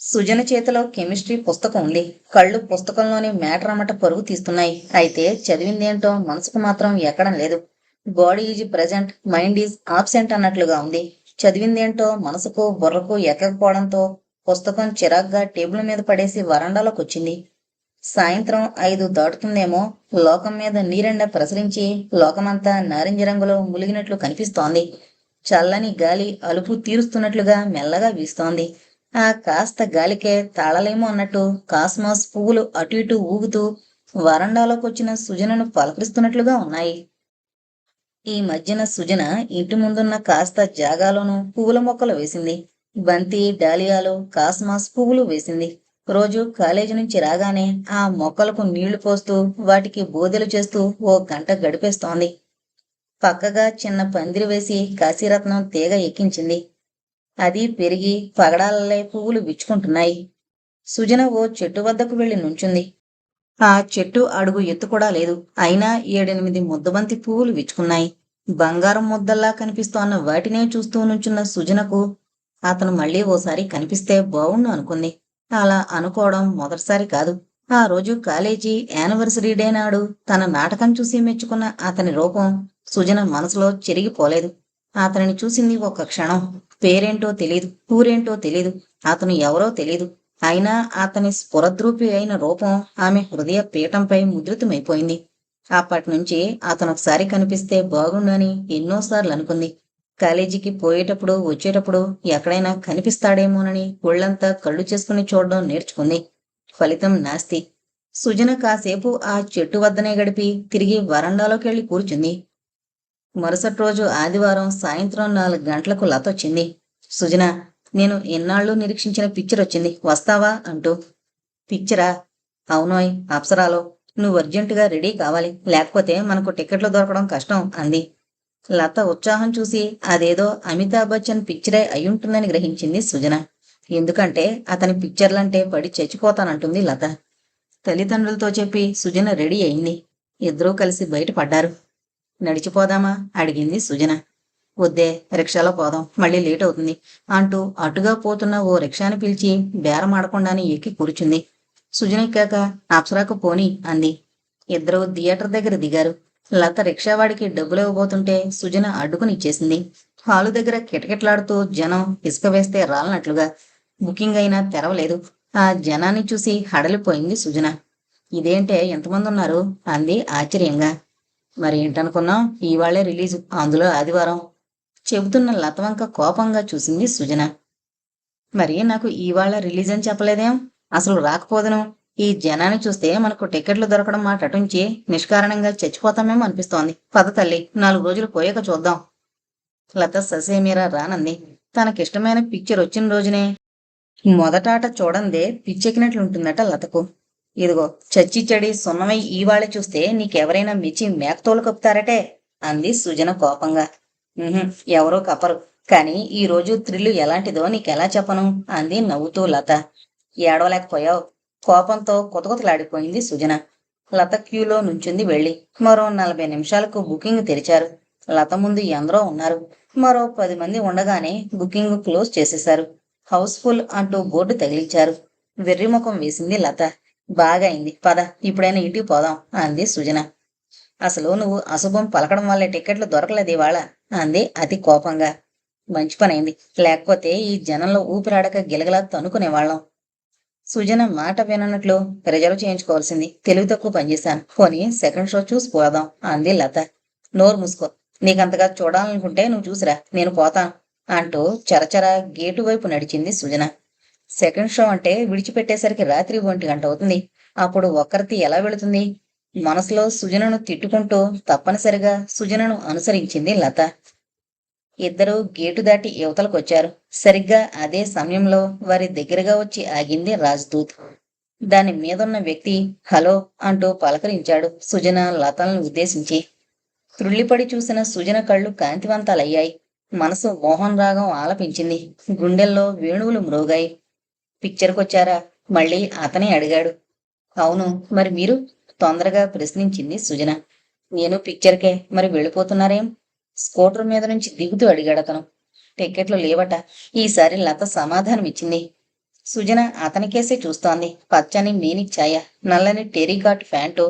సుజన చేతిలో కెమిస్ట్రీ పుస్తకం ఉంది. కళ్ళు పుస్తకంలోని మ్యాటర్ అమ్మట పరుగు తీస్తున్నాయి. అయితే చదివిందేంటో మనసుకు మాత్రం ఎక్కడం లేదు. Body is present, mind is absent అన్నట్లుగా ఉంది. చదివిందేంటో మనసుకు బుర్రకు ఎక్కకపోవడంతో పుస్తకం చిరాగ్గా టేబుల్ మీద పడేసి వరండాలోకి వచ్చింది. సాయంత్రం 5 దాటుతుందేమో. లోకం మీద నీరెండ ప్రసరించి లోకమంతా నారింజ రంగులో ములిగినట్లు కనిపిస్తోంది. చల్లని గాలి అలుపు తీరుస్తున్నట్లుగా మెల్లగా వీస్తోంది. ఆ కాస్త గాలికే తాళలేమో అన్నట్టు కాస్మాస్ పువ్వులు అటు ఇటు ఊగుతూ వరండాలోకొచ్చిన సుజనను పలకరిస్తున్నట్లుగా ఉన్నాయి. ఈ మధ్యన సుజన ఇంటి ముందున్న కాస్త జాగాలోనూ పువ్వుల మొక్కలు వేసింది. బంతి, డాలియాలు, కాస్మాస్ పువ్వులు వేసింది. రోజు కాలేజీ నుంచి రాగానే ఆ మొక్కలకు నీళ్లు పోస్తూ వాటికి బోదెలు చేస్తూ ఓ గంట గడిపేస్తోంది. పక్కగా చిన్న పందిరి వేసి కాశీరత్నం తీగ ఎక్కించింది. అది పెరిగి పగడాలలే పువ్వులు విచ్చుకుంటున్నాయి. సుజన ఓ చెట్టు వద్దకు వెళ్లి నుంచుంది. ఆ చెట్టు అడుగు ఎత్తు కూడా లేదు. అయినా 7-8 ముద్దబంతి పువ్వులు విచ్చుకున్నాయి. బంగారం ముద్దల్లా కనిపిస్తోన్న వాటినే చూస్తూ నుంచున్న సుజనకు అతను మళ్ళీ ఓసారి కనిపిస్తే బావుణ్ణు అనుకుంది. అలా అనుకోవడం మొదటిసారి కాదు. ఆ రోజు కాలేజీ యానివర్సరీ డే నాడు తన నాటకం చూసి మెచ్చుకున్న అతని రూపం సుజన మనసులో చెరిగిపోలేదు. అతనిని చూసింది ఒక క్షణం. పేరేంటో తెలీదు, ఊరేంటో తెలీదు, అతను ఎవరో తెలీదు. అయినా అతని స్ఫురద్రూపి అయిన రూపం ఆమె హృదయ పీఠంపై ముద్రితమైపోయింది. అప్పటినుంచి అతను ఒకసారి కనిపిస్తే బాగుండని ఎన్నోసార్లు అనుకుంది. కాలేజీకి పోయేటప్పుడు వచ్చేటప్పుడు ఎక్కడైనా కనిపిస్తాడేమోనని ఒళ్లంతా కళ్ళు చేసుకుని చూడడం నేర్చుకుంది. ఫలితం నాస్తి. సుజన కాసేపు ఆ చెట్టు వద్దనే గడిపి తిరిగి వరండాలోకెళ్లి కూర్చుంది. మరుసటి రోజు ఆదివారం సాయంత్రం 4 గంటలకు లతొచ్చింది. సుజన, నేను ఎన్నాళ్ళు నిరీక్షించిన పిక్చర్ వచ్చింది, వస్తావా అంటూ. పిక్చరా? అవునోయ్, అప్సరాలో. నువ్వు అర్జెంటుగా రెడీ కావాలి, లేకపోతే మనకు టికెట్లు దొరకడం కష్టం అంది. లత ఉత్సాహం చూసి అదేదో అమితాబ్ బచ్చన్ పిక్చరే అయ్యుంటుందని గ్రహించింది సుజన. ఎందుకంటే అతని పిక్చర్లంటే పడి చచ్చిపోతానంటుంది లత. తల్లిదండ్రులతో చెప్పి సుజన రెడీ అయింది. ఇద్దరూ కలిసి బయటపడ్డారు. నడిచిపోదామా అడిగింది సుజన. వద్దే, రిక్షాలో పోదాం, మళ్ళీ లేట్ అవుతుంది అంటూ అటుగా పోతున్న ఓ రిక్షాని పిలిచి బేరమాడకుండానే ఎక్కి కూర్చుంది. సుజన ఎక్కాక అప్సరాకు పోనీ అంది. ఇద్దరూ థియేటర్ దగ్గర దిగారు. లత రిక్షావాడికి డబ్బులివ్వబోతుంటే సుజన అడ్డుకుని ఇచ్చేసింది. హాలు దగ్గర కిటకిటలాడుతూ జనం ఇసుక వేస్తే రాలనట్లుగా. బుకింగ్ అయినా తెరవలేదు. ఆ జనాన్ని చూసి హడలిపోయింది సుజన. ఇదేంటే ఎంతమంది ఉన్నారు అంది ఆశ్చర్యంగా. మరి ఏంటనుకున్నాం, ఇవాళ్లే రిలీజు, అందులో ఆదివారం చెబుతున్న లతవంక కోపంగా చూసింది సుజన. మరి నాకు ఇవాళ రిలీజ్ అని చెప్పలేదేం? అసలు రాకపోదును. ఈ జనాన్ని చూస్తే మనకు టికెట్లు దొరకడం మాట అటుంచి నిష్కారణంగా చచ్చిపోతామేమో అనిపిస్తోంది. పద తల్లి, 4 రోజులు పోయాక చూద్దాం. లత ససేమీరా రానంది. తనకిష్టమైన పిక్చర్ వచ్చిన రోజునే మొదటాట చూడందే పిచ్చెక్కినట్లుంటుందట లతకు. ఇదిగో చచ్చి చెడి సున్నమై ఈవాళ చూస్తే నీకెవరైనా మెచ్చి మేకతోలు కప్పుతారటే అంది సుజన కోపంగా. ఎవరో కప్పరు, కాని ఈ రోజు థ్రిల్లు ఎలాంటిదో నీకెలా చెప్పను అంది నవ్వుతూ లత. ఏడవలేకపోయావు. కోపంతో కుతకుతలాడిపోయింది సుజన. లత క్యూలో నుంచుంది వెళ్ళి. మరో 40 నిమిషాలకు బుకింగ్ తెరిచారు. లత ముందు ఎందరో ఉన్నారు. మరో 10 మంది ఉండగానే బుకింగ్ క్లోజ్ చేసేశారు. హౌస్ఫుల్ అంటూ బోర్డు తగిలించారు. వెర్రిముఖం వేసింది లత. బాగా అయింది, పద ఇప్పుడైనా ఇంటికి పోదాం అంది సుజన. అసలు నువ్వు అశుభం పలకడం వల్లే టికెట్లు దొరకలేదు ఇవాళ అంది అతి కోపంగా. మంచి పనైంది, లేకపోతే ఈ జనంలో ఊపిరాడక గిలగలా తనుకునేవాళ్ళం. సుజన మాట విననట్లు రిజర్వ్ చేయించుకోవాల్సింది. తెలివి తక్కువ పనిచేశాను. పోనీ సెకండ్ షో చూసి పోదాం అంది లత. నోరు మూసుకో, నీకంతగా చూడాలనుకుంటే నువ్వు చూసిరా, నేను పోతాను అంటూ చరచర గేటు వైపు నడిచింది సుజన. సెకండ్ షో అంటే విడిచిపెట్టేసరికి రాత్రి 1 గంట అవుతుంది. అప్పుడు ఒక్కరితి ఎలా వెళుతుంది? మనసులో సుజనను తిట్టుకుంటూ తప్పనిసరిగా సుజనను అనుసరించింది లత. ఇద్దరూ గేటు దాటి యువతలకొచ్చారు. సరిగ్గా అదే సమయంలో వారి దగ్గరగా వచ్చి ఆగింది రాజ్దూత్. దాని మీదున్న వ్యక్తి హలో అంటూ పలకరించాడు సుజన లతలను ఉద్దేశించి. త్రుళ్ళిపడి చూసిన సుజన కళ్ళు కాంతివంతాలయ్యాయి. మనసు మోహన్ రాగం ఆలపించింది. గుండెల్లో వేణువులు మ్రోగాయి. పిక్చర్కొచ్చారా? మళ్ళీ అతనే అడిగాడు. అవును, మరి మీరు? తొందరగా ప్రశ్నించింది సుజన. నేను పిక్చర్కే, మరి వెళ్ళిపోతున్నారేం? స్కూటర్ మీద నుంచి దిగుతూ అడిగాడతను. టిక్కెట్లు లేవట. ఈసారి లత సమాధానమిచ్చింది. సుజన అతనికేసే చూస్తోంది. పచ్చని మేని ఛాయ, నల్లని టెరికాట్ ప్యాంటు,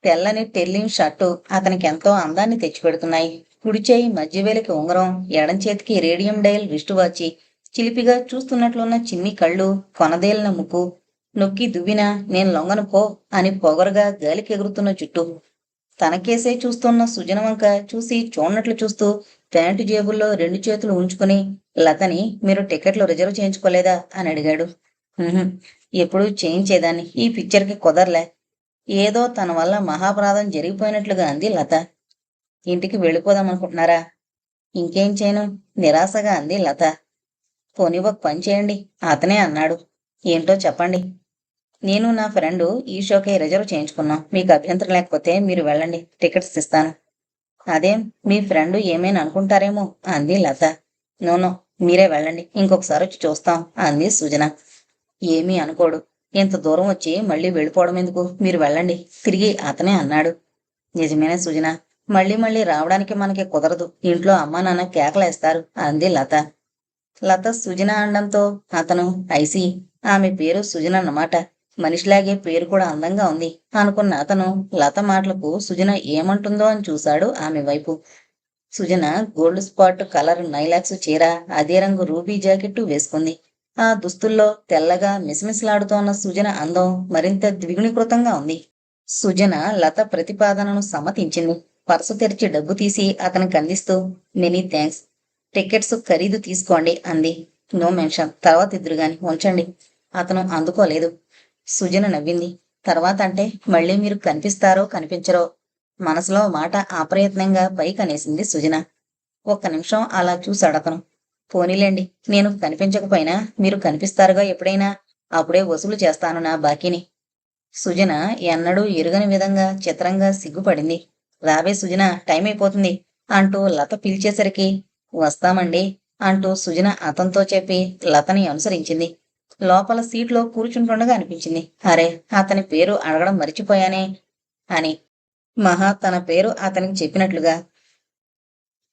తెల్లని టెర్లిన్ షర్టు అతనికెంతో అందాన్ని తెచ్చిపెడుతున్నాయి. కుడి చేయి మధ్యవేలికి ఉంగరం, ఎడం చేతికి రేడియం డయల్ రిస్టు వాచి, చిలిపిగా చూస్తున్నట్లున్న చిన్ని కళ్ళు, కొనదేలిన ముక్కు, నొక్కి దువ్వినా నేను లొంగను పో అని పొగరుగా గాలికి ఎగురుతున్న జుట్టు. తనకేసే చూస్తున్న సుజన వంక చూసి చూడనట్లు చూస్తూ ప్యాంటు జేబుల్లో రెండు చేతులు ఉంచుకుని, లతని మీరు టికెట్లు రిజర్వ్ చేయించుకోలేదా అని అడిగాడు. "ఉహుం, ఎప్పుడూ చేయించేదాన్ని, ఈ పిక్చర్కి కుదరలే." ఏదో తన వల్ల మహాపరాధం జరిగిపోయినట్లుగా అంది లత. ఇంటికి వెళ్ళిపోదామనుకుంటున్నారా? ఇంకేం చేయను, నిరాశగా అంది లత. పోనీ ఒక పని చేయండి, అతనే అన్నాడు. ఏంటో చెప్పండి. నేను నా ఫ్రెండు ఈ షోకే రిజర్వ్ చేయించుకున్నాం. మీకు అభ్యంతరం లేకపోతే మీరు వెళ్ళండి, టికెట్స్ ఇస్తాను. అదేం, మీ ఫ్రెండు ఏమైనా అనుకుంటారేమో అంది లత. నోనో, మీరే వెళ్ళండి, ఇంకొకసారి వచ్చి చూస్తాం అంది సుజన. ఏమీ అనుకోడు. ఇంత దూరం వచ్చి మళ్ళీ వెళ్ళిపోవడం ఎందుకు, మీరు వెళ్ళండి, తిరిగి అతనే అన్నాడు. నిజమేనే సుజన, మళ్ళీ మళ్ళీ రావడానికి మనకి కుదరదు, ఇంట్లో అమ్మా నాన్న కేకలేస్తారు అంది లత. లత సుజన అనడంతో అతను ఐసి, ఆమె పేరు సుజన అన్నమాట, మనిషిలాగే పేరు కూడా అందంగా ఉంది అనుకున్న అతను లత మాటలకు సుజన ఏమంటుందో అని చూశాడు ఆమె వైపు. సుజన గోల్డ్ స్పాట్ కలర్ నైలాక్స్ చీర, అదే రంగు రూబీ జాకెట్టు వేసుకుంది. ఆ దుస్తుల్లో తెల్లగా మిసమిసలాడుతోన్న సుజన అందం మరింత ద్విగుణీకృతంగా ఉంది. సుజన లత ప్రతిపాదనను సమ్మతించింది. పర్సు తెరిచి డబ్బు తీసి అతనికి అందిస్తూ, మెనీ థ్యాంక్స్, టికెట్స్ ఖరీదు తీసుకోండి అంది. నో మెన్షన్, తర్వాత ఇద్దరుగాని, ఉంచండి. అతను అందుకోలేదు. సుజన నవ్వింది. తర్వాత అంటే మళ్ళీ మీరు కనిపిస్తారో కనిపించరో. మనసులో మాట అప్రయత్నంగా పైకనేసింది సుజన. ఒక్క నిమిషం అలా చూశాడతను. పోనీలేండి, నేను కనిపించకపోయినా మీరు కనిపిస్తారుగా ఎప్పుడైనా, అప్పుడే వసూలు చేస్తాను నా బాకీని. సుజన ఎన్నడూ ఎరుగని విధంగా చిత్రంగా సిగ్గుపడింది. రావే సుజన, టైం అయిపోతుంది అంటూ లత పిలిచేసరికి వస్తామండి అంటూ సుజన అతనితో చెప్పి లతని అనుసరించింది. లోపల సీట్లో కూర్చుంటుండగా అనిపించింది, అరే అతని పేరు అడగడం మర్చిపోయానే అని. మహా తన పేరు అతనికి చెప్పినట్లుగా.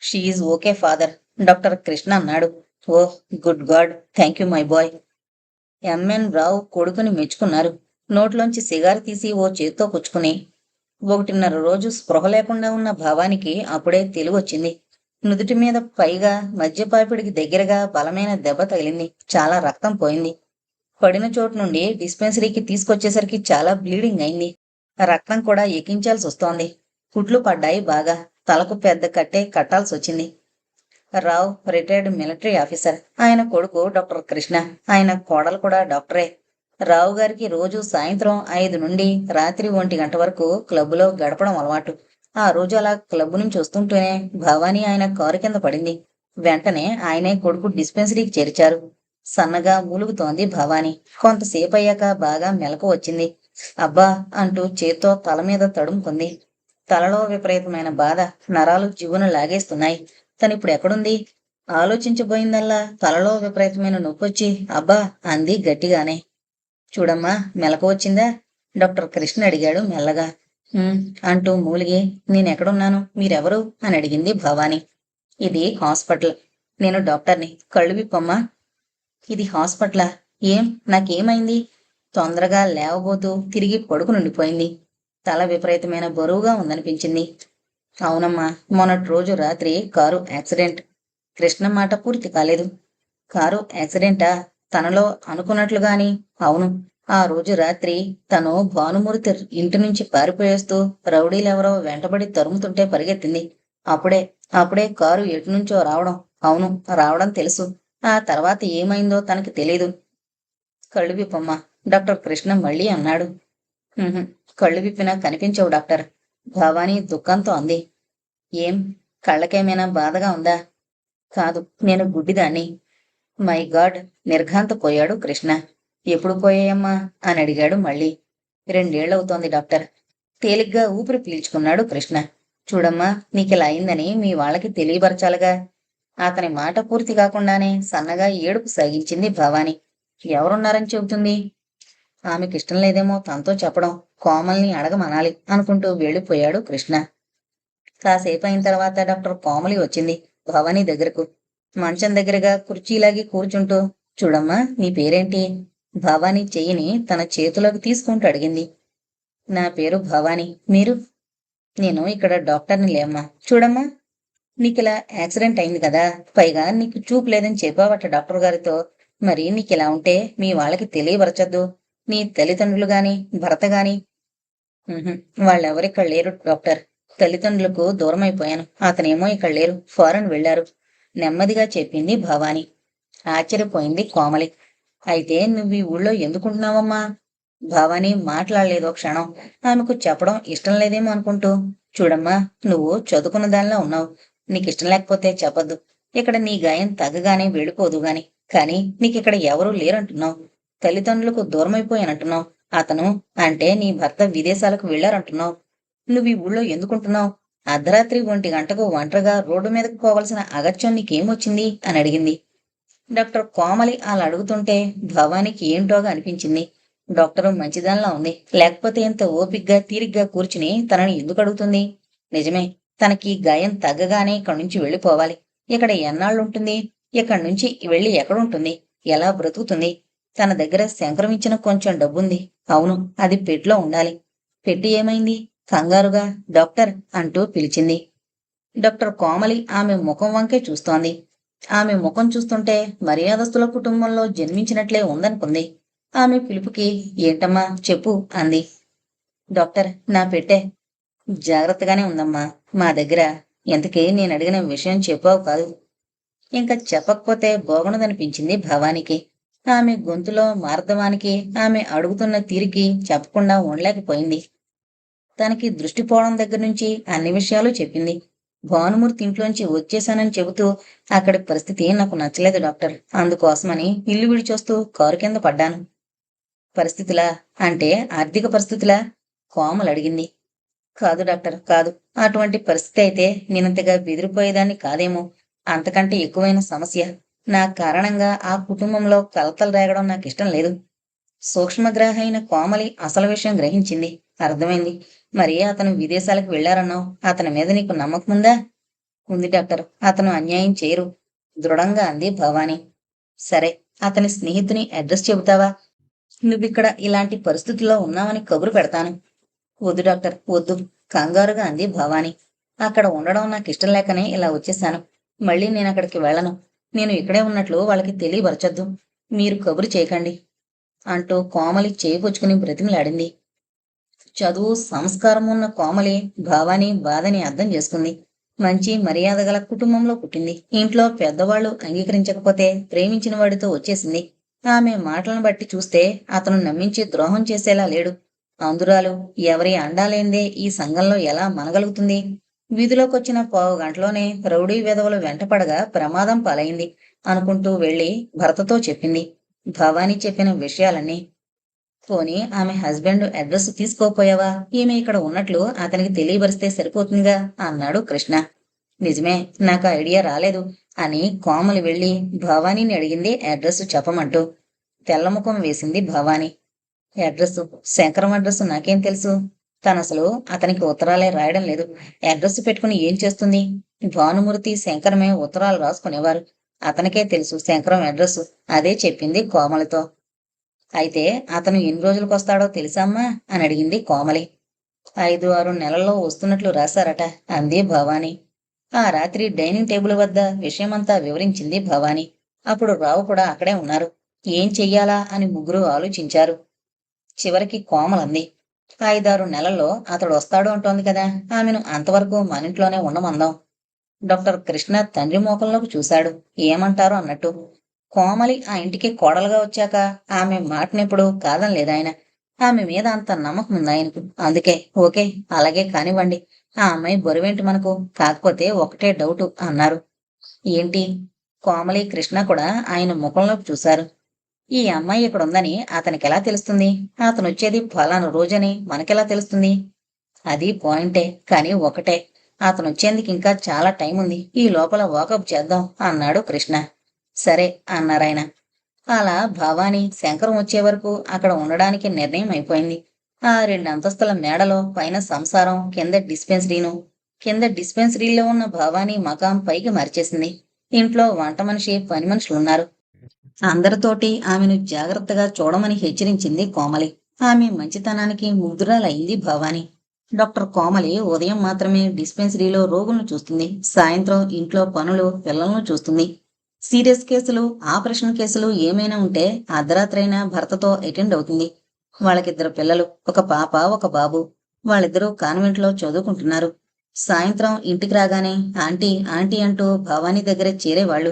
She is okay father, doctor Krishna అన్నాడు. Oh good god, thank you my boy. M N Rao కొడుకుని మెచ్చుకున్నారు. నోట్లోంచి సిగారు తీసి ఓ చేత్తో పుచ్చుకుని. 1.5 రోజు స్పృహ లేకుండా ఉన్న భావానికి అప్పుడే తెలివొచ్చింది. నుదుటి మీద పైగా మధ్యపాపిడికి దగ్గరగా బలమైన దెబ్బ తగిలింది. చాలా రక్తం పోయింది. పడిన చోటు నుండి డిస్పెన్సరీకి తీసుకొచ్చేసరికి చాలా బ్లీడింగ్ అయింది. రక్తం కూడా ఎక్కించాల్సి వస్తోంది. కుట్లు పడ్డాయి బాగా. తలకు పెద్ద కట్టే కట్టాల్సొచ్చింది. Rao retired military officer. ఆయన కొడుకు డాక్టర్ కృష్ణ. ఆయన కోడలు కూడా డాక్టరే. రావు గారికి రోజు సాయంత్రం 5 నుండి రాత్రి 1 గంట వరకు క్లబ్లో గడపడం అలవాటు. ఆ రోజు అలా క్లబ్ నుంచి వస్తుంటేనే భవానీ ఆయన కారు కింద పడింది. వెంటనే ఆయనే కొడుకు డిస్పెన్సరీకి చేర్చారు. సన్నగా మూలుగుతోంది భవానీ. కొంతసేపయ్యాక బాగా మెలకు వచ్చింది. అబ్బా అంటూ చేత్తో తల మీద తడుముకుంది. తలలో విపరీతమైన బాధ, నరాలు జివ్వున లాగేస్తున్నాయి. తనిప్పుడు ఎక్కడుంది? ఆలోచించబోయిందల్లా తలలో విపరీతమైన నొప్పొచ్చి అబ్బా అంది గట్టిగానే. చూడమ్మా, మెలకు వచ్చిందా? డాక్టర్ కృష్ణ అడిగాడు మెల్లగా. "ఉమ్" అంటూ మూలిగి, నేనెక్కడున్నాను, మీరెవరు అని అడిగింది భవానీ. ఇది హాస్పిటల్. నేను డాక్టర్ని, కళ్ళు విప్పమ్మా. ఇది హాస్పిటలా? ఏం, నాకేమైంది? తొందరగా లేవబోతూ తిరిగి పడుకునుండిపోయింది. తల విపరీతమైన బరువుగా ఉందనిపించింది. అవునమ్మా, మొన్నటి రోజు రాత్రి కారు యాక్సిడెంట్. కృష్ణ మాట పూర్తి కాలేదు. కారు యాక్సిడెంటా? తనలో అనుకున్నట్లుగాని. అవును. ఆ రోజు రాత్రి తను భానుమూర్తి ఇంటి నుంచి పారిపోయేస్తూ రౌడీలెవరో వెంటబడి తరుముతుంటే పరిగెత్తింది. అప్పుడే అప్పుడే కారు ఎటునుంచో రావడం. అవును, రావడం తెలుసు. ఆ తర్వాత ఏమైందో తనకి తెలీదు. కళ్ళు విప్పమ్మా, డాక్టర్ కృష్ణ మళ్ళీ అన్నాడు. "ఉహుం, కళ్ళు విప్పినా కనిపించవు డాక్టర్," భవానీ దుఃఖంతో అంది. ఏం, కళ్ళకేమైనా బాధగా ఉందా? కాదు, నేను గుడ్డిదాన్ని. మై గాడ్, నిర్ఘాంతపోయాడు కృష్ణ. ఎప్పుడు పోయాయమ్మా అని అడిగాడు మళ్ళీ. 2 ఏళ్లవుతోంది డాక్టర్. తేలిగ్గా ఊపిరి పీల్చుకున్నాడు కృష్ణ. చూడమ్మా, నీకిలా అయిందని మీ వాళ్ళకి తెలియబరచాలిగా. అతని మాట పూర్తి కాకుండానే సన్నగా ఏడుపు సాగించింది భవాని. ఎవరున్నారని చెబుతుంది? ఆమెకిష్టం లేదేమో తనతో చెప్పడం, కోమల్ని అడగమనాలి అనుకుంటూ వెళ్ళిపోయాడు కృష్ణ. కాసేపు అయిన తర్వాత డాక్టర్ కోమలి వచ్చింది భవానీ దగ్గరకు. మంచం దగ్గరగా కుర్చీలాగి కూర్చుంటూ, చూడమ్మా, నీ పేరేంటి? భవానీ చెయ్యిని తన చేతిలోకి తీసుకుంటూ అడిగింది. నా పేరు భవానీ. మీరు? నేను ఇక్కడ డాక్టర్ని లేమ్మా. చూడమ్మా, నీకిలా యాక్సిడెంట్ అయింది కదా, పైగా నీకు చూపు లేదని చెప్పావట డాక్టర్ గారితో. మరి నీకిలా ఉంటే మీ వాళ్ళకి తెలియపరచొద్దు. నీ తల్లిదండ్రులు గాని, భర్త గాని. "ఉహుం, వాళ్ళెవరిక్కడ లేరు డాక్టర్. తల్లిదండ్రులకు దూరమైపోయాను. అతనేమో ఇక్కడ లేరు, ఫారెన్ వెళ్లారు" నెమ్మదిగా చెప్పింది భవాని. ఆశ్చర్యపోయింది కోమలి. అయితే నువ్వు ఈ ఊళ్ళో ఎందుకుంటున్నావమ్మా? భవాని మాట్లాడలేదో క్షణం. ఆమెకు చెప్పడం ఇష్టం లేదేమో అనుకుంటూ. చూడమ్మా, నువ్వు చదువుకున్న దానిలా ఉన్నావు. నీకిష్టం లేకపోతే చెప్పొద్దు. ఇక్కడ నీ గాయం తగ్గగానే వెళ్ళిపోదు గాని. కానీ నీకిక్కడ ఎవరూ లేరంటున్నావు. తల్లిదండ్రులకు దూరమైపోయానంటున్నావు. అతను అంటే నీ భర్త విదేశాలకు వెళ్లారంటున్నావు. నువ్వు ఈ ఊళ్ళో ఎందుకుంటున్నావు? అర్ధరాత్రి 1 గంటకు ఒంటరిగా రోడ్డు మీదకు పోవలసిన అగత్యం నీకేమొచ్చింది అని అడిగింది. డాక్టర్ కోమలి అలా అడుగుతుంటే భవానికి ఏంటోగా అనిపించింది. డాక్టరు మంచిదానిలా ఉంది. లేకపోతే ఇంత ఓపిగ్గా తీరిగ్గా కూర్చుని తనని ఎందుకు అడుగుతుంది? నిజమే, తనకి గాయం తగ్గగానే ఇక్కడి నుంచి వెళ్ళిపోవాలి. ఇక్కడ ఎన్నాళ్ళుంటుంది? ఇక్కడి నుంచి వెళ్ళి ఎక్కడుంటుంది? ఎలా బ్రతుకుతుంది? తన దగ్గర శంకరం ఇచ్చిన కొంచెం డబ్బుంది. అవును, అది పెట్టెలో ఉండాలి. పెట్టి ఏమైంది? కంగారుగా డాక్టర్ అంటూ పిలిచింది. డాక్టర్ కోమలి ఆమె ముఖం వంకే చూస్తోంది. ఆమె ముఖం చూస్తుంటే మర్యాదస్తుల కుటుంబంలో జన్మించినట్లే ఉందనుకుంది. ఆమె పిలుపుకి ఏంటమ్మా చెప్పు అంది. డాక్టర్, నా పెట్టె జాగ్రత్తగానే ఉందమ్మా. మా దగ్గర. ఇంతకీ నేను అడిగిన విషయం చెప్పావు కాదు. ఇంకా చెప్పకపోతే బాగుండదనిపించింది భవానికి. ఆమె గొంతులో మార్దవానికి, ఆమె అడుగుతున్న తీరికి చెప్పకుండా ఉండలేకపోయింది. తనకి దృష్టి పోవడం దగ్గర నుంచి అన్ని విషయాలు చెప్పింది. భానుమూర్తి ఇంట్లోంచి వచ్చేశానని చెబుతూ అక్కడి పరిస్థితి నాకు నచ్చలేదు డాక్టర్. అందుకోసమని ఇల్లు విడిచొస్తూ కారు కింద పడ్డాను. పరిస్థితులా? అంటే ఆర్థిక పరిస్థితులా? కోమలు అడిగింది. కాదు డాక్టర్, కాదు. అటువంటి పరిస్థితి అయితే నేనంతగా బెదిరిపోయేదాన్ని కాదేమో. అంతకంటే ఎక్కువైన సమస్య. నా కారణంగా ఆ కుటుంబంలో కలతలు రేగడం నాకిష్టం లేదు. సూక్ష్మగ్రాహి అయిన కోమలి అసలు విషయం గ్రహించింది. అర్థమైంది. మరి అతను విదేశాలకు వెళ్లారన్నావు. అతని మీద నీకు నమ్మకముందా? ఉంది డాక్టర్. అతను అన్యాయం చేయరు దృఢంగా అంది భవాని. సరే, అతని స్నేహితుని అడ్రస్ చెబుతావా? నువ్విక్కడ ఇలాంటి పరిస్థితుల్లో ఉన్నావని కబురు పెడతాను. వద్దు డాక్టర్, వద్దు కంగారుగా అంది భవాని. అక్కడ ఉండడం నాకిష్టం లేకనే ఇలా వచ్చేశాను. మళ్ళీ నేనక్కడికి వెళ్ళను. నేను ఇక్కడే ఉన్నట్లు వాళ్ళకి తెలియపరచొద్దు. మీరు కబురు చేయకండి అంటూ కోమలి చేయి పుచ్చుకుని బ్రతిమిలాడింది. చదువు సంస్కారం ఉన్న కోమలి భావాని బాధని అర్థం చేసుకుంది. మంచి మర్యాద గల కుటుంబంలో పుట్టింది. ఇంట్లో పెద్దవాళ్లు అంగీకరించకపోతే ప్రేమించిన వాడితో వచ్చేసింది. ఆమె మాటలను బట్టి చూస్తే అతను నమ్మించి ద్రోహం చేసేలా లేడు. అందురాలు ఎవరి అండాలేందే ఈ సంఘంలో ఎలా మనగలుగుతుంది? వీధిలోకొచ్చిన 15 గంటలోనే రౌడీ వెధవలు వెంటపడగా ప్రమాదం పాలైంది అనుకుంటూ వెళ్లి భర్తతో చెప్పింది భవానీ చెప్పిన విషయాలన్నీ. పోనీ ఆమె హస్బెండ్ అడ్రస్ తీసుకోపోయావా? ఈమె ఇక్కడ ఉన్నట్లు అతనికి తెలియబరిస్తే సరిపోతుందిగా అన్నాడు కృష్ణ. నిజమే, నాకు ఐడియా రాలేదు అని కోమలి వెళ్లి భవానీని అడిగింది అడ్రస్ చెప్పమంటూ. తెల్లముఖం వేసింది భవానీ. అడ్రస్? శంకరం అడ్రస్ నాకేం తెలుసు? తనసలు అతనికి ఉత్తరాలే రాయడం లేదు. అడ్రస్ పెట్టుకుని ఏం చేస్తుంది? భానుమూర్తి శంకరమే ఉత్తరాలు రాసుకునేవారు. అతనికే తెలుసు శంకరం అడ్రస్. అదే చెప్పింది కోమలితో. అయితే అతను ఎన్ని రోజులకొస్తాడో తెలుసమ్మా అని అడిగింది కోమలి. 5-6 నెలల్లో వస్తున్నట్లు రాశారట అంది భవాని. ఆ రాత్రి డైనింగ్ టేబుల్ వద్ద విషయమంతా వివరించింది భవాని. అప్పుడు రావు కూడా అక్కడే ఉన్నారు. ఏం చెయ్యాలా అని ముగ్గురు ఆలోచించారు. చివరికి కోమలంది, 5-6 నెలల్లో అతడు వస్తాడు అంటోంది కదా, ఆమెను అంతవరకు మనింట్లోనే ఉండమందాం. డాక్టర్ కృష్ణ తండ్రి మోకంలోకి చూశాడు. ఏమంటారు అన్నట్టు. కోమలి ఆ ఇంటికి కోడలుగా వచ్చాక ఆమె మాటనెప్పుడు కాదనలేదాయన. ఆమె మీద అంత నమ్మకం ఉంది ఆయనకు. అందుకే ఓకే, అలాగే కానివ్వండి. ఆ అమ్మాయి బరువేంటి మనకు? కాకపోతే ఒకటే డౌటు అన్నారు. ఏంటి? కోమలి కృష్ణ కూడా ఆయన ముఖంలోకి చూశారు. ఈ అమ్మాయి ఇక్కడ ఉందని అతనికెలా తెలుస్తుంది? అతనొచ్చేది ఫలానా రోజని మనకెలా తెలుస్తుంది? అది పాయింటే, కానీ ఒకటే, అతనొచ్చేందుకు ఇంకా చాలా టైం ఉంది. ఈ లోపల వాకప్ చేద్దాం అన్నాడు కృష్ణ. సరే అన్నారాయన. అలా భవానీ శంకరం వచ్చే వరకు అక్కడ ఉండడానికి నిర్ణయం అయిపోయింది. ఆ 2 అంతస్తుల మేడలో పైన సంసారం, కింద డిస్పెన్సరీలో ఉన్న భవానీ మకాం పైకి మార్చేసింది. ఇంట్లో వంట మనిషి, పని మనుషులున్నారు. అందరితోటి ఆమెను జాగ్రత్తగా చూడమని హెచ్చరించింది కోమలి. ఆమె మంచితనానికి ముగ్ధురాలయింది భవాని. డాక్టర్ కోమలి ఉదయం మాత్రమే డిస్పెన్సరీలో రోగులను చూస్తుంది. సాయంత్రం ఇంట్లో పనులు, పిల్లలను చూస్తుంది. సీరియస్ కేసులు, ఆపరేషన్ కేసులు ఏమైనా ఉంటే అర్ధరాత్రైనా భర్తతో అటెండ్ అవుతుంది. వాళ్ళకిద్దరు పిల్లలు, ఒక పాప, ఒక బాబు. వాళ్ళిద్దరూ కాన్వెంట్లో చదువుకుంటున్నారు. సాయంత్రం ఇంటికి రాగానే ఆంటీ ఆంటీ అంటూ భవానీ దగ్గర చేరేవాళ్ళు.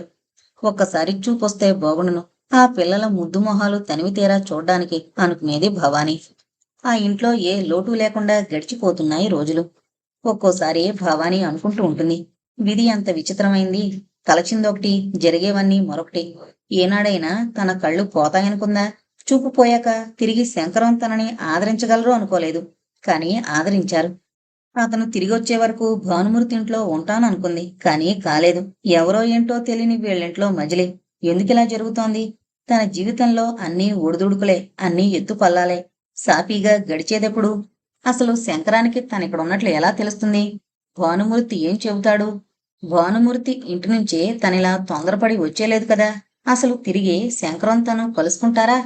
ఒక్కసారి చూపొస్తే బాగుండును, ఆ పిల్లల ముద్దు మొహాలు తనివి తీరా చూడ్డానికి అనుకునేది భవానీ. ఆ ఇంట్లో ఏ లోటు లేకుండా గడిచిపోతున్నాయి రోజులు. ఒక్కోసారి భవానీ అనుకుంటూ ఉంటుంది, విధి అంత విచిత్రమైంది. తలచిందొకటి, జరిగేవన్నీ మరొకటి. ఏనాడైనా తన కళ్ళు పోతాయనుకుందా? చూపు పోయాక తిరిగి శంకరం తనని ఆదరించగలరు అనుకోలేదు. కానీ ఆదరించారు. అతను తిరిగొచ్చే వరకు భానుమూర్తి ఇంట్లో ఉంటాననుకుంది. కానీ కాలేదు. ఎవరో ఏంటో తెలియని వీళ్ళింట్లో మజిలీ. ఎందుకిలా జరుగుతోంది? తన జీవితంలో అన్నీ ఒడిదుడుకులే, అన్నీ ఎత్తుపల్లాలే. సాఫీగా గడిచేదెప్పుడు? అసలు శంకరానికి తనిక్కడున్నట్లు ఎలా తెలుస్తుంది? భానుమూర్తి ఏం చెబుతాడు? భానుమూర్తి ఇంటి నుంచే తనిలా తొందరపడి వచ్చేలేదు కదా. అసలు తిరిగి శంకరం తను కలుసుకుంటారా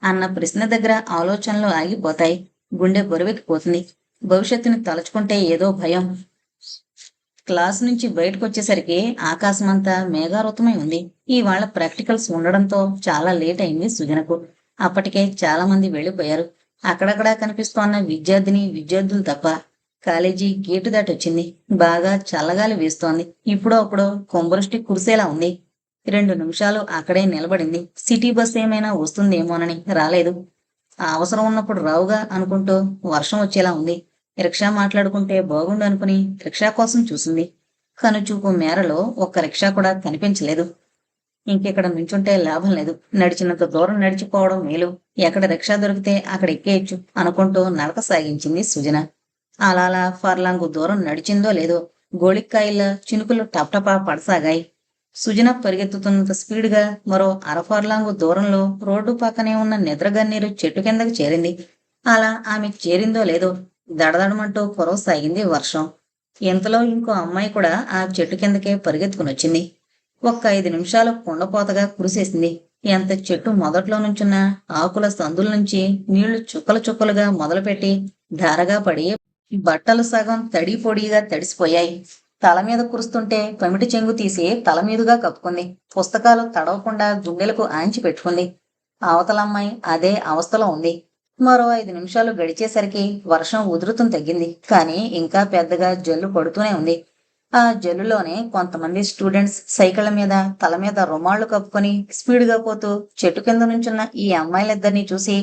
అన్న ప్రశ్న దగ్గర ఆలోచనలు ఆగిపోతాయి. గుండె బరువెక్కిపోతుంది. భవిష్యత్తుని తలుచుకుంటే ఏదో భయం. క్లాస్ నుంచి బయటకొచ్చేసరికి ఆకాశమంతా మేఘావృతమై ఉంది. ఇవాళ ప్రాక్టికల్స్ ఉండడంతో చాలా లేట్ అయింది సుజనకు. అప్పటికే చాలా మంది వెళ్ళిపోయారు. అక్కడక్కడా కనిపిస్తోన్న విద్యార్థులు తప్ప. కాలేజీ గేటు దాటొచ్చింది. బాగా చల్లగాలి వేస్తోంది. ఇప్పుడో అప్పుడో కొంబరుష్టి కురిసేలా ఉంది. 2 నిమిషాలు అక్కడే నిలబడింది. సిటీ బస్ ఏమైనా వస్తుందేమోనని. రాలేదు. ఆ అవసరం ఉన్నప్పుడు రావుగా అనుకుంటూ వర్షం వచ్చేలా ఉంది. రిక్షా మాట్లాడుకుంటే బాగుండు అనుకుని రిక్షా కోసం చూసింది. కనుచూపు మేరలో ఒక్క రిక్షా కూడా కనిపించలేదు. ఇంకెక్కడ నుంచుంటే లాభం లేదు. నడిచినంత దూరం నడిచిపోవడం మేలు. ఎక్కడ రిక్షా దొరికితే అక్కడ ఎక్కేయచ్చు అనుకుంటూ నడక సాగించింది సుజన. అలా ఫర్లాంగు దూరం నడిచిందో లేదో గోళిక్కాయల చినుకులు టపటపా పడసాగాయి. సుజన పరిగెత్తుతున్నంత స్పీడ్గా మరో అరఫర్లాంగు దూరంలో రోడ్డు పక్కనే ఉన్న నిద్రగన్నీరు చెట్టు కిందకు చేరింది. అలా ఆమె చేరిందో లేదో దడదడమంటూ కురవసాగింది వర్షం. ఇంతలో ఇంకో అమ్మాయి కూడా ఆ చెట్టు కిందకే పరిగెత్తుకునొచ్చింది. ఒక్క 5 నిమిషాలు కుండపోతగా కురిసేసింది. ఎంత చెట్టు మొదట్లో నుంచున్న ఆకుల సందుల నుంచి నీళ్లు చుక్కలు చుక్కలుగా మొదలుపెట్టి ధారగా పడి బట్టలు సగం తడి పొడిగా తడిసిపోయాయి. తల మీద కురుస్తుంటే పమిటి చెంగు తీసి తల మీదుగా కప్పుకుంది. పుస్తకాలు తడవకుండా గుండెలకు ఆంచి పెట్టుకుంది. అవతలమ్మాయి అదే అవస్థలో ఉంది. మరో 5 నిమిషాలు గడిచేసరికి వర్షం ఉధృతం తగ్గింది. కానీ ఇంకా పెద్దగా జల్లు పడుతూనే ఉంది. ఆ జల్లులోనే కొంతమంది స్టూడెంట్స్ సైకిళ్ల మీద తల మీద రుమాళ్లు కప్పుకొని స్పీడ్గా పోతూ చెట్టు కింద నుంచున్న ఈ అమ్మాయిలిద్దరినీ చూసి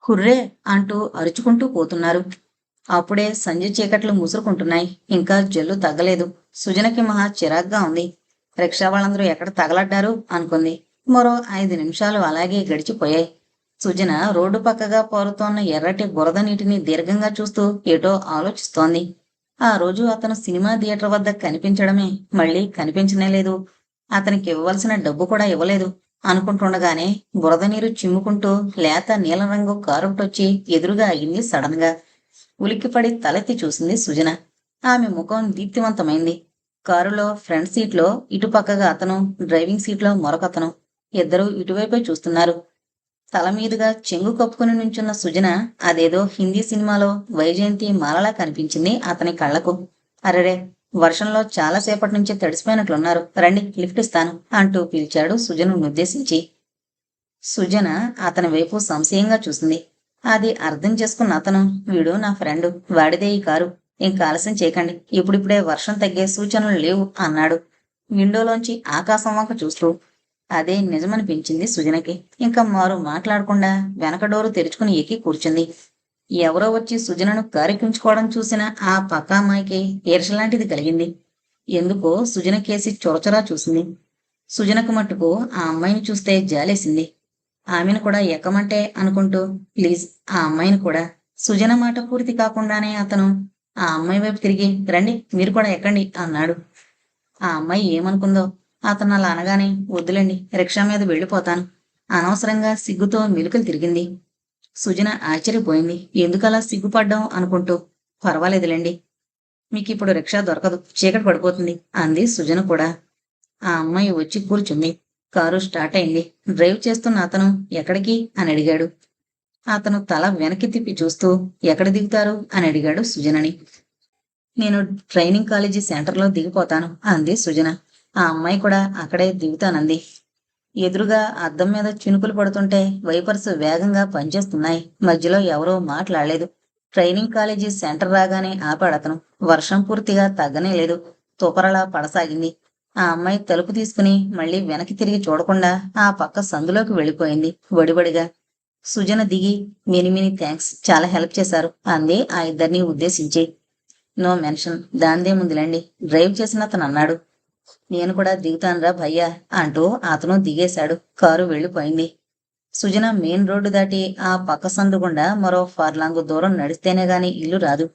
హుర్రే అంటూ అరుచుకుంటూ పోతున్నారు. అప్పుడే సంజు చీకట్లు ముసురుకుంటున్నాయి. ఇంకా జల్లు తగ్గలేదు. సుజనకి మహా చిరాగ్గా ఉంది. రిక్షా వాళ్ళందరూ ఎక్కడ తగలడ్డారు అనుకుంది. మరో 5 నిమిషాలు అలాగే గడిచిపోయాయి. సుజన రోడ్డు పక్కగా పారుతోన్న ఎర్రటి బురద నీటిని దీర్ఘంగా చూస్తూ ఏటో ఆలోచిస్తోంది. ఆ రోజు అతను సినిమా థియేటర్ వద్ద కనిపించడమే, మళ్ళీ కనిపించనేలేదు. అతనికి ఇవ్వవలసిన డబ్బు కూడా ఇవ్వలేదు అనుకుంటుండగానే బురద నీరు చిమ్ముకుంటూ లేత నీలం రంగు కారుటొచ్చి ఎదురుగా అయింది సడన్ గా. ఉలిక్కిపడి తలెత్తి చూసింది సుజన. ఆమె ముఖం దీప్తివంతమైంది. కారులో ఫ్రంట్ సీట్లో ఇటుపక్కగా అతను, డ్రైవింగ్ సీట్లో మరొకతను. ఇద్దరూ ఇటువైపే చూస్తున్నారు. తల మీదుగా చెంగు కప్పుకుని నుంచున్న సుజన అదేదో హిందీ సినిమాలో వైజయంతి మాలలా కనిపించింది అతని కళ్లకు. అరెరే, వర్షంలో చాలాసేపటి నుంచి తడిసిపోయినట్లున్నారు, రండి లిఫ్ట్ ఇస్తాను అంటూ పిలిచాడు సుజను ఉద్దేశించి. సుజన అతని వైపు సంశయంగా చూసింది. అది అర్థం చేసుకున్న అతను, వీడు నా ఫ్రెండు, వాడిదే ఈ కారు, ఇంకా ఆలస్యం చేయకండి, ఇప్పుడిప్పుడే వర్షం తగ్గే సూచనలు లేవు అన్నాడు విండోలోంచి ఆకాశం వంక చూస్తూ. అదే నిజమనిపించింది సుజనకి. ఇంకా మారు మాట్లాడకుండా వెనక డోరు తెరుచుకుని ఎక్కి కూర్చుంది. ఎవరో వచ్చి సుజనను కారెక్కించుకోవడం చూసిన ఆ పక్క అమ్మాయికి ఈర్షలాంటిది కలిగింది. ఎందుకో సుజన కేసి చొరచొరా చూసింది. సుజనకు మట్టుకు ఆ అమ్మాయిని చూస్తే జాలేసింది. ఆమెను కూడా ఎక్కమంటే అనుకుంటూ, ప్లీజ్ ఆ అమ్మాయిని కూడా. సుజన మాట పూర్తి కాకుండానే అతను ఆ అమ్మాయి వైపు తిరిగి, రండి మీరు కూడా ఎక్కండి అన్నాడు. ఆ అమ్మాయి ఏమనుకుందో. అతను అలా అనగానే, వద్దులేండి రిక్షా మీద వెళ్ళిపోతాను. అనవసరంగా సిగ్గుతో మెలికలు తిరిగింది. సుజన ఆశ్చర్యపోయింది. ఎందుకలా సిగ్గుపడ్డాం అనుకుంటూ. పర్వాలేదులేండి, మీకిప్పుడు రిక్షా దొరకదు, చీకటి పడిపోతుంది అంది సుజన కూడా. ఆ అమ్మాయి వచ్చి కూర్చుంది. కారు స్టార్ట్ అయింది. డ్రైవ్ చేస్తున్న అతను ఎక్కడికి అని అడిగాడు. అతను తల వెనక్కి తిప్పి చూస్తూ ఎక్కడ దిగుతారు అని అడిగాడు సుజనని. నేను ట్రైనింగ్ కాలేజీ సెంటర్లో దిగిపోతాను అంది సుజన. ఆ అమ్మాయి కూడా అక్కడే దిగుతానంది. ఎదురుగా అద్దం మీద చినుకులు పడుతుంటే వైపర్స్ వేగంగా పనిచేస్తున్నాయి. మధ్యలో ఎవరూ మాట్లాడలేదు. ట్రైనింగ్ కాలేజీ సెంటర్ రాగానే ఆపాడతను. వర్షం పూర్తిగా తగ్గనే లేదు. తుపరలా పడసాగింది. ఆ అమ్మాయి తలుపు తీసుకుని మళ్ళీ వెనక్కి తిరిగి చూడకుండా ఆ పక్క సందులోకి వెళ్ళిపోయింది వడివడిగా. సుజన దిగి మెనీ మెనీ థ్యాంక్స్, చాలా హెల్ప్ చేశారు అంది ఆ ఇద్దరిని ఉద్దేశించి. నో మెన్షన్, దాందే ముందులేండి, డ్రైవ్ చేసిన అతను అన్నాడు. నేను కూడా దిగుతానురా భయ్యా అంటూ అతను దిగేశాడు. కారు వెళ్ళిపోయింది. సుజన మెయిన్ రోడ్డు దాటి ఆ పక్క సందు గుండా మరో ఫర్లాంగు దూరం నడిస్తేనే గాని ఇల్లు రాదు.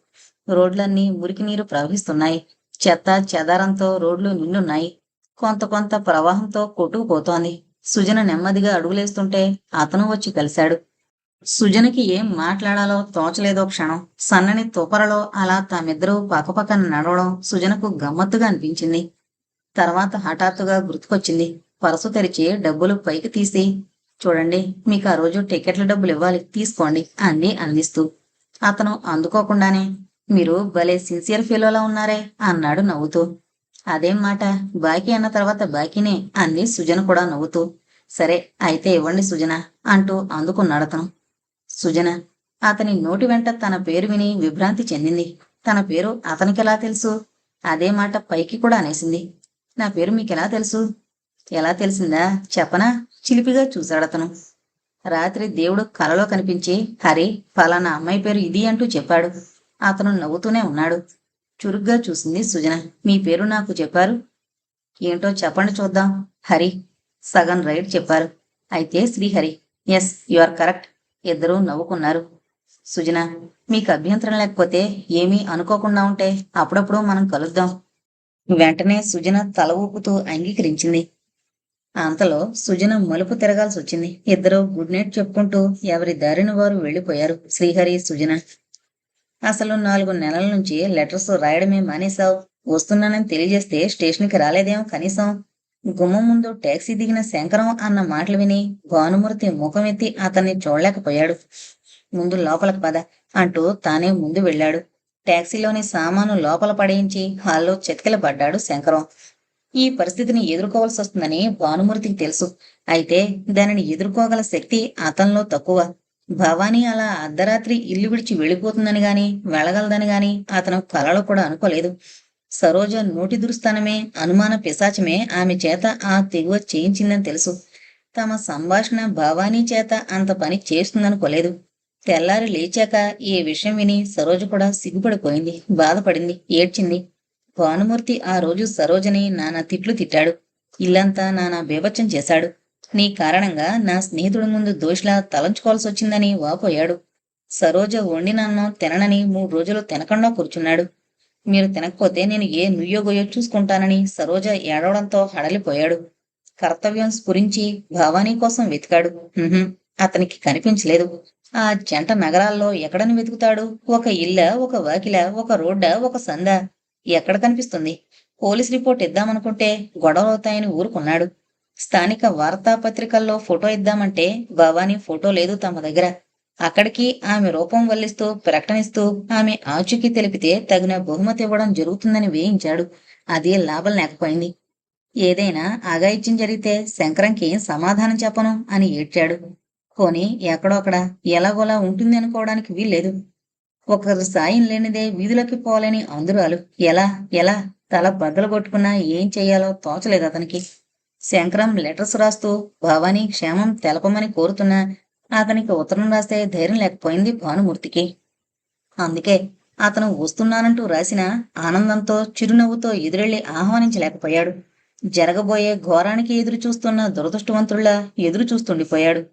రోడ్లన్నీ మురికి నీరు ప్రవహిస్తున్నాయి. చెత్త చెదారంతో రోడ్లు నిండున్నాయి. కొంత కొంత ప్రవాహంతో కొట్టుకుపోతోంది. సుజన నెమ్మదిగా అడుగులేస్తుంటే అతను వచ్చి కలిశాడు. సుజనకి ఏం మాట్లాడాలో తోచలేదో క్షణం. సన్నని తుపరలో అలా తామిద్దరూ పక్కపక్కన నడవడం సుజనకు గమ్మత్తుగా అనిపించింది. తర్వాత హఠాత్తుగా గుర్తుకొచ్చింది. పరసు తెరిచి డబ్బులు పైకి తీసి, చూడండి, మీకు ఆ రోజు టికెట్ల డబ్బులు ఇవ్వాలి, తీసుకోండి అంది అందిస్తూ. అతను అందుకోకుండానే, మీరు భలే సిన్సియర్ ఫీలోలా ఉన్నారే అన్నాడు నవ్వుతూ. అదేం మాట, బాకీ అన్న తర్వాత బాకీనే అంది సుజన కూడా నవ్వుతూ. సరే అయితే ఇవ్వండి సుజన అంటూ అందుకున్నాడతను. సుజన అతని నోటి వెంట తన పేరు విని విభ్రాంతి చెందింది. తన పేరు అతనికెలా తెలుసు? అదే మాట పైకి కూడా అనేసింది. నా పేరు మీకెలా తెలుసు? ఎలా తెలిసిందా చెప్పనా? చిలిపిగా చూశాడతను. రాత్రి దేవుడు కలలో కనిపించి, హరి, ఫలానా అమ్మాయి పేరు ఇది అంటూ చెప్పాడు. అతను నవ్వుతూనే ఉన్నాడు. చురుగ్గా చూసింది సుజన. మీ పేరు నాకు చెప్పారు? ఏంటో చెప్పండి చూద్దాం. హరి. సగం రైట్ చెప్పారు. అయితే Srihari. Yes, you are correct. ఇద్దరూ నవ్వుకున్నారు. సుజన, మీకు అభ్యంతరం లేకపోతే, ఏమీ అనుకోకుండా ఉంటే అప్పుడప్పుడు మనం కలుద్దాం. వెంటనే సుజన తల ఊపుతూ అంగీకరించింది. అంతలో సుజన మలుపు తిరగాల్సి వచ్చింది. ఇద్దరూ గుడ్ నైట్ చెప్పుకుంటూ ఎవరి దారిన వారు వెళ్లిపోయారు. శ్రీహరి, సుజన. అసలు 4 నెలల నుంచి లెటర్స్ రాయడమే మానేశావు. వస్తున్నానని తెలియజేస్తే స్టేషన్కి రాలేదేమో కనీసం. గుమ్మం ముందు టాక్సీ దిగిన శంకరం అన్న మాటలు విని భానుమూర్తి ముఖం ఎత్తి అతన్ని చూడలేకపోయాడు. ముందు లోపలికి పద అంటూ తానే ముందు వెళ్ళాడు. టాక్సీలోని సామాను లోపల పడేయించి హాల్లో పడ్డాడు శంకరం. ఈ పరిస్థితిని ఎదుర్కోవాల్సి వస్తుందని భానుమూర్తికి తెలుసు. అయితే దానిని ఎదుర్కోగల శక్తి అతనిలో తక్కువ. భవానీ అలా అర్ధరాత్రి ఇల్లు విడిచి వెళ్ళిపోతుందని గాని, వెళ్ళగలదని గాని అతను కలలో కూడా అనుకోలేదు. సరోజ నోటి దురుస్తనమే, అనుమాన పిశాచమే ఆమె చేత ఆ తెగువ చేయించిందని తెలుసు. తమ సంభాషణ భవానీ చేత అంత పని చేస్తుందనుకోలేదు. తెల్లారి లేచాక ఈ విషయం విని సరోజ కూడా సిగ్గుపడిపోయింది, బాధపడింది, ఏడ్చింది. భానుమూర్తి ఆ రోజు సరోజని నానా తిట్లు తిట్టాడు. ఇల్లంతా నానా బీభత్సం చేశాడు. నీ కారణంగా నా స్నేహితుడి ముందు దోషిలా తలంచుకోవాల్సి వచ్చిందని వాపోయాడు. సరోజ వండినన్నం తిననని 3 రోజులు తినకుండా కూర్చున్నాడు. మీరు తినకపోతే నేను ఏ నుయ్యోగొయ్యో చూసుకుంటానని సరోజ ఏడవడంతో హడలిపోయాడు. కర్తవ్యం స్ఫురించి భవానీ కోసం వెతికాడు. అతనికి కనిపించలేదు. ఆ జంట నగరాల్లో ఎక్కడని వెతుకుతాడు? ఒక ఇల్ల, ఒక వాకిల, ఒక రోడ్డ, ఒక సంద, ఎక్కడ కనిపిస్తుంది? పోలీస్ రిపోర్ట్ ఇద్దామనుకుంటే గొడవలవుతాయని ఊరుకున్నాడు. స్థానిక వార్తాపత్రికల్లో ఫోటో ఇద్దామంటే భవానీ ఫోటో లేదు తమ దగ్గర. అక్కడికి ఆమె రూపం వల్లిస్తూ ప్రకటనిస్తూ ఆమె ఆచూకీ తెలిపితే తగిన బహుమతి ఇవ్వడం జరుగుతుందని వేయించాడు. అదే లాభం లేకపోయింది. ఏదైనా అఘాయిత్యం జరిగితే శంకరంకి సమాధానం చెప్పను అని ఏడ్చాడు. పోనీ ఎక్కడో అక్కడ ఎలాగోలా ఉంటుంది అనుకోవడానికి వీల్లేదు. ఒకరి సాయం లేనిదే వీధులకి పోలేని అందురాలు. ఎలా ఎలా తల బద్దలు కొట్టుకున్నా ఏం చెయ్యాలో తోచలేదు అతనికి. శంకరం లెటర్స్ రాస్తూ భవానీ క్షేమం తెలపమని కోరుతున్నా అతనికి ఉత్తరం రాస్తే ధైర్యం లేకపోయింది భానుమూర్తికి. అందుకే అతను వస్తున్నానంటూ రాసిన ఆనందంతో చిరునవ్వుతో ఎదురెళ్లి ఆహ్వానించలేకపోయాడు. జరగబోయే ఘోరానికి ఎదురు చూస్తున్న దురదృష్టవంతుల్లా ఎదురు చూస్తుండిపోయాడు.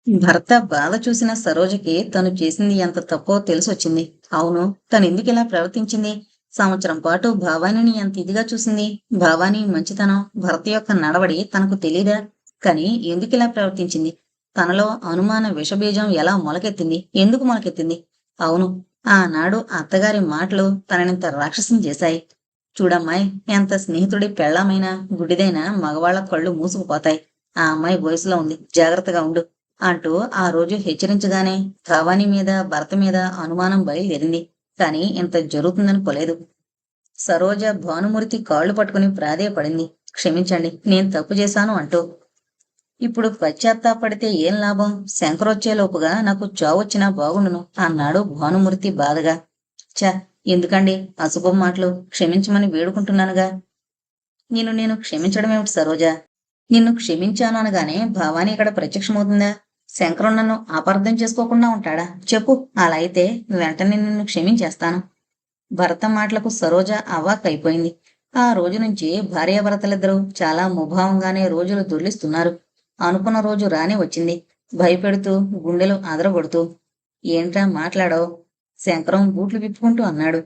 భర్త బాధ చూసిన సరోజకి తను చేసింది ఎంత తప్పో తెలిసొచ్చింది. అవును, తనెందుకిలా ప్రవర్తించింది? సంవత్సరం పాటు భవానీని ఎంత ఇదిగా చూసింది. భవానీ మంచితనం, భర్త యొక్క నడవడి తనకు తెలీదా? కాని ఎందుకిలా ప్రవర్తించింది? తనలో అనుమాన విషబీజం ఎలా మొలకెత్తింది? ఎందుకు మొలకెత్తింది? అవును, ఆనాడు అత్తగారి మాటలు తననింత రాక్షసం చేశాయి. చూడమ్మాయి, ఎంత స్నేహితుడి పెళ్ళామైనా గుడిదైనా మగవాళ్ళ కళ్ళు మూసుకుపోతాయి. ఆ అమ్మాయి వయసులో ఉంది, జాగ్రత్తగా ఉండు అంటూ ఆ రోజు హెచ్చరించగానే భవానీ మీద భర్త మీద అనుమానం బయలుదేరింది. కాని ఇంత జరుగుతుందనుకోలేదు. సరోజ భానుమూర్తి కాళ్ళు పట్టుకుని ప్రాధేయపడింది. క్షమించండి, నేను తప్పు చేశాను అంటూ. ఇప్పుడు పశ్చాత్తాపడితే ఏం లాభం? శంకరొచ్చేలోపుగా నాకు చావొచ్చినా బాగుండును అన్నాడు భానుమూర్తి బాధగా. ఛ, ఎందుకండి అశుభం మాటలు? క్షమించమని వేడుకుంటున్నానుగా. నేను క్షమించడమేమిటి సరోజా? నిన్ను క్షమించాను అనగానే భవానీ ఇక్కడ ప్రత్యక్షమవుతుందా? శంకరం నన్ను అపార్థం చేసుకోకుండా ఉంటాడా? చెప్పు, అలా అయితే వెంటనే నిన్ను క్షమించేస్తాను. భర్త మాటలకు సరోజ అవాక్కైపోయింది. ఆ రోజు నుంచి భార్యాభర్తలిద్దరూ చాలా ముభావంగానే రోజులు దొర్లిస్తున్నారు. అనుకున్న రోజు రానే వచ్చింది. భయపెడుతూ, గుండెలు అదరగొడుతూ. ఏంట్రా మాట్లాడో? శంకరం బూట్లు విప్పుకుంటూ అన్నాడు.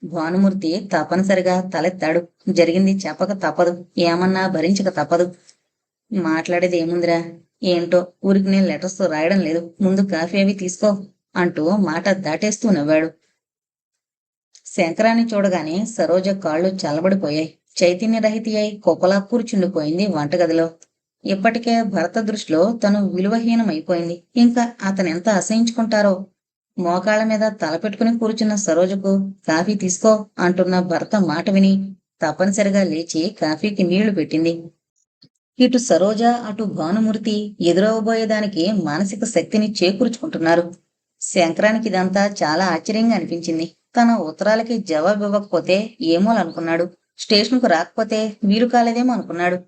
భానుమూర్తి తప్పనిసరిగా తలెత్తాడు. జరిగింది చెప్పక తప్పదు, ఏమన్నా భరించక తప్పదు. మాట్లాడేది ఏముందిరా? ఏంటో, ఊరికి నేను లెటర్స్ రాయడం లేదు, ముందు కాఫీ అవి తీసుకో అంటూ మాట దాటేస్తూ నవ్వాడు. శంకరాన్ని చూడగానే సరోజ కాళ్ళు చల్లబడిపోయాయి. చైతన్యరహితి అయి కుప్పలా కూర్చుండిపోయింది వంటగదిలో. ఇప్పటికే భర్త దృష్టిలో తను విలువహీనమైపోయింది. ఇంకా అతనెంత అసహించుకుంటారో. మోకాళ్ళ మీద తలపెట్టుకుని కూర్చున్న సరోజకు కాఫీ తీసుకో అంటున్న భర్త మాట విని తప్పనిసరిగా లేచి కాఫీకి నీళ్లు పెట్టింది. ఇటు సరోజ, అటు భానుమూర్తి ఎదురవబోయేదానికి మానసిక శక్తిని చేకూర్చుకుంటున్నారు. శంకరానికి ఇదంతా చాలా ఆశ్చర్యంగా అనిపించింది. తన ఉత్తరాలకి జవాబు ఇవ్వకపోతే ఏమోలనుకున్నాడు. స్టేషన్కు రాకపోతే వీలు కాలేదేమో అనుకున్నాడు.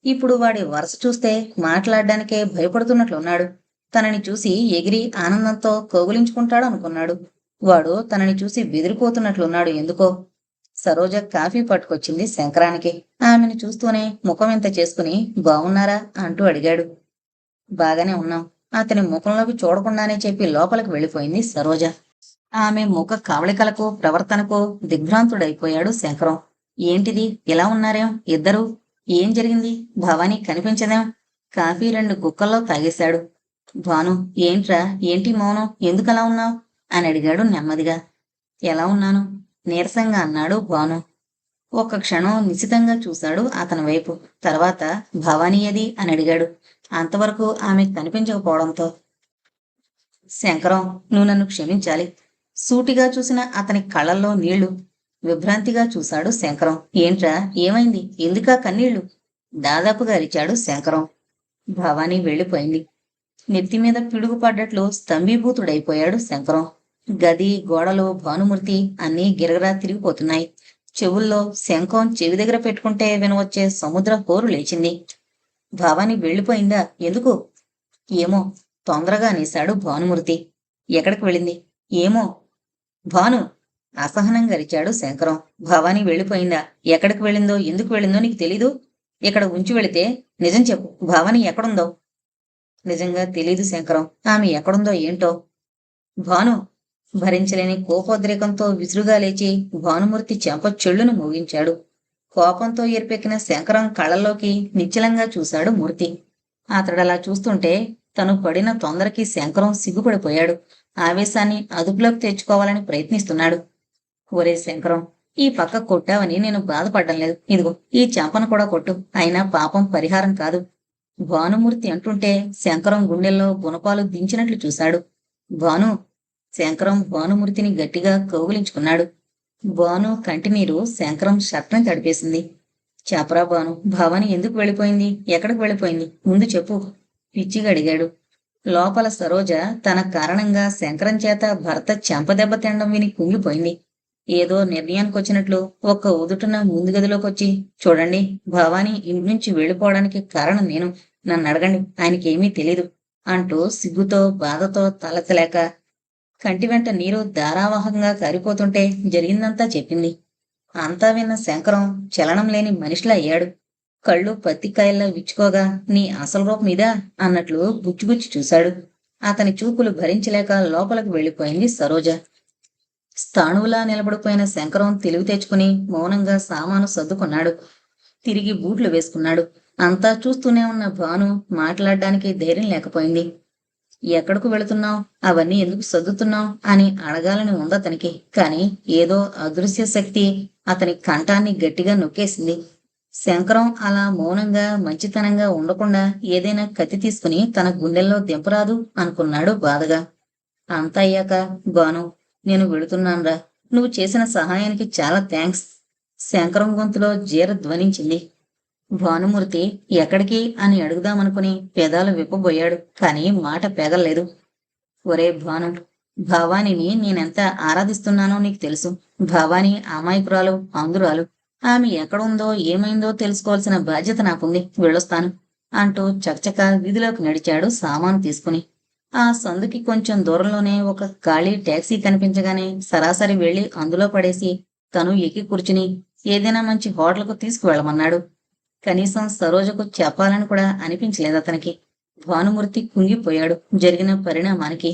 ఇప్పుడు వాడి వరస చూస్తే మాట్లాడడానికే భయపడుతున్నట్లున్నాడు. తనని చూసి ఎగిరి ఆనందంతో కౌగులించుకుంటాడు అనుకున్నాడు. వాడు తనని చూసి బెదిరిపోతున్నట్లున్నాడు ఎందుకో. సరోజ కాఫీ పట్టుకొచ్చింది శంకరానికి. ఆమెను చూస్తూనే ముఖం ఇంత చేసుకుని బాగున్నారా అంటూ అడిగాడు. బాగానే ఉన్నాం అతని ముఖంలోకి చూడకుండానే చెప్పి లోపలికి వెళ్ళిపోయింది సరోజ. ఆమె ముఖ కవళికలకు ప్రవర్తనకు దిగ్భ్రాంతుడైపోయాడు శంకరం. ఏంటిది, ఇలా ఉన్నారేం ఇద్దరు? ఏం జరిగింది? భవానీ కనిపించదేం? కాఫీ 2 గుక్కల్లో తాగేశాడు. భాను, ఏంట్రా, ఏంటి మౌనం, ఎందుకలా ఉన్నావు అని అడిగాడు నెమ్మదిగా. ఎలా ఉన్నాను? నీరసంగా అన్నాడు భాను. ఒక్క క్షణం నిశితంగా చూశాడు అతని వైపు. తర్వాత భవానీ ఏది అని అడిగాడు. అంతవరకు ఆమె కనిపించకపోవడంతో. శంకరం, నువ్వు నన్ను క్షమించాలి. సూటిగా చూసిన అతని కళ్ళల్లో నీళ్లు. విభ్రాంతిగా చూశాడు శంకరం. ఏంట్రా, ఏమైంది, ఎందుకా కన్నీళ్లు? దాదాపుగా అరిచాడు శంకరం. భవానీ వెళ్ళిపోయింది. నెత్తిమీద పిడుగు పడ్డట్లు స్తంభీభూతుడైపోయాడు శంకరం. గది, గోడలు, భానుమూర్తి అన్నీ గిరగరా తిరిగిపోతున్నాయి. చెవుల్లో శంఖం చెవి దగ్గర పెట్టుకుంటే వినవచ్చే సముద్ర హోరు లేచింది. భవానీ వెళ్ళిపోయిందా? ఎందుకు? ఏమో, తొందరగా అనేశాడు భానుమూర్తి. ఎక్కడికి వెళ్ళింది? ఏమో. భాను, అసహనంగా అరిచాడు శంకరం. భవానీ వెళ్ళిపోయిందా? ఎక్కడికి వెళ్ళిందో, ఎందుకు వెళ్ళిందో నీకు తెలీదు? ఇక్కడ ఉంచి వెళితే నిజం చెప్పు, భవానీ ఎక్కడుందో? నిజంగా తెలీదు శంకరం, ఆమె ఎక్కడుందో ఏంటో. భాను, భరించలేని కోపోద్రేకంతో విసురుగా లేచి భానుమూర్తి చెంప చెళ్ళును మోగించాడు. కోపంతో ఎరిపెక్కిన శంకరం కళ్ళల్లోకి నిశ్చలంగా చూశాడు మూర్తి. అతడలా చూస్తుంటే తను పడిన తొందరకి శంకరం సిగ్గుపడిపోయాడు. ఆవేశాన్ని అదుపులోకి తెచ్చుకోవాలని ప్రయత్నిస్తున్నాడు. ఒరే శంకరం, ఈ పక్క కొట్టావని నేను బాధపడ్డం లేదు. ఇదిగో ఈ చెంపను కూడా కొట్టు, అయినా పాపం పరిహారం కాదు. భానుమూర్తి అంటుంటే శంకరం గుండెల్లో గుణపాలు దించినట్లు చూశాడు. భాను. శంకరం భానుమూర్తిని గట్టిగా కౌగిలించుకున్నాడు. భాను కంటినీరు శంకరం షర్ట్ని తడిపేసింది. చెప్పరా భాను, భవాని ఎందుకు వెళ్ళిపోయింది? ఎక్కడికి వెళ్ళిపోయింది? ముందు చెప్పు పిచ్చిగా అడిగాడు. లోపల సరోజ తన కారణంగా శంకరం చేత భర్త చెంపదెబ్బ తినడం విని కుంగిపోయింది. ఏదో నిర్ణయానికొచ్చినట్లు ఒక్క ఉదుటున ముందు గదిలోకొచ్చి, చూడండి, భవానీ ఇంటి నుంచి వెళ్ళిపోవడానికి కారణం నేను, నన్ను అడగండి, ఆయనకేమీ తెలీదు అంటూ సిగ్గుతో బాధతో తలెత్తలేక కంటి వెంట నీరు ధారావాహంగా కారిపోతుంటే జరిగిందంతా చెప్పింది. అంతా విన్న శంకరం చలనం లేని మనిషిలా అయ్యాడు. కళ్ళు పత్తికాయల్లా విచ్చుకోగా, నీ అసలు రూపం ఇదా అన్నట్లు గుచ్చిగుచ్చి చూశాడు. అతని చూపులు భరించలేక లోపలికి వెళ్ళిపోయింది సరోజ. స్థాణువులా నిలబడిపోయిన శంకరం తెలివి తెచ్చుకుని మౌనంగా సామాను సర్దుకున్నాడు. తిరిగి బూట్లు వేసుకున్నాడు. అంతా చూస్తూనే ఉన్న భాను మాట్లాడడానికి ధైర్యం లేకపోయింది. ఎక్కడకు వెళుతున్నావు, అవన్నీ ఎందుకు సర్దుతున్నావు అని అడగాలని ఉందతనికి. కాని ఏదో అదృశ్య శక్తి అతని కంఠాన్ని గట్టిగా నొక్కేసింది. శంకరం అలా మౌనంగా మంచితనంగా ఉండకుండా ఏదైనా కత్తి తీసుకుని తన గుండెల్లో దింపరాదు అనుకున్నాడు బాధగా. అంతా అయ్యాక, బాను, నేను వెళుతున్నాన్రా. నువ్వు చేసిన సహాయానికి చాలా థ్యాంక్స్. శంకరం గొంతులో జీర ధ్వనించింది. భానుమూర్తి ఎక్కడికి అని అడుగుదామనుకుని పెదాలు విప్పబోయాడు, కాని మాట పెగల్లేదు. ఒరే భాను, భవానీని నేనెంత ఆరాధిస్తున్నానో నీకు తెలుసు. భవానీ అమాయకురాలు, అందురాలు. ఆమె ఎక్కడుందో ఏమైందో తెలుసుకోవాల్సిన బాధ్యత నాకుంది. వెళ్ళొస్తాను అంటూ చకచక వీధిలోకి నడిచాడు సామాను తీసుకుని. ఆ సందుకి కొంచెం దూరంలోనే ఒక ఖాళీ టాక్సీ కనిపించగానే సరాసరి వెళ్లి అందులో పడేసి తను ఎక్కి కూర్చుని ఏదైనా మంచి హోటల్కు తీసుకువెళ్ళమన్నాడు. కనీసం సరోజకు చెప్పాలని కూడా అనిపించలేదు అతనికి. భానుమూర్తి కుంగిపోయాడు జరిగిన పరిణామానికి.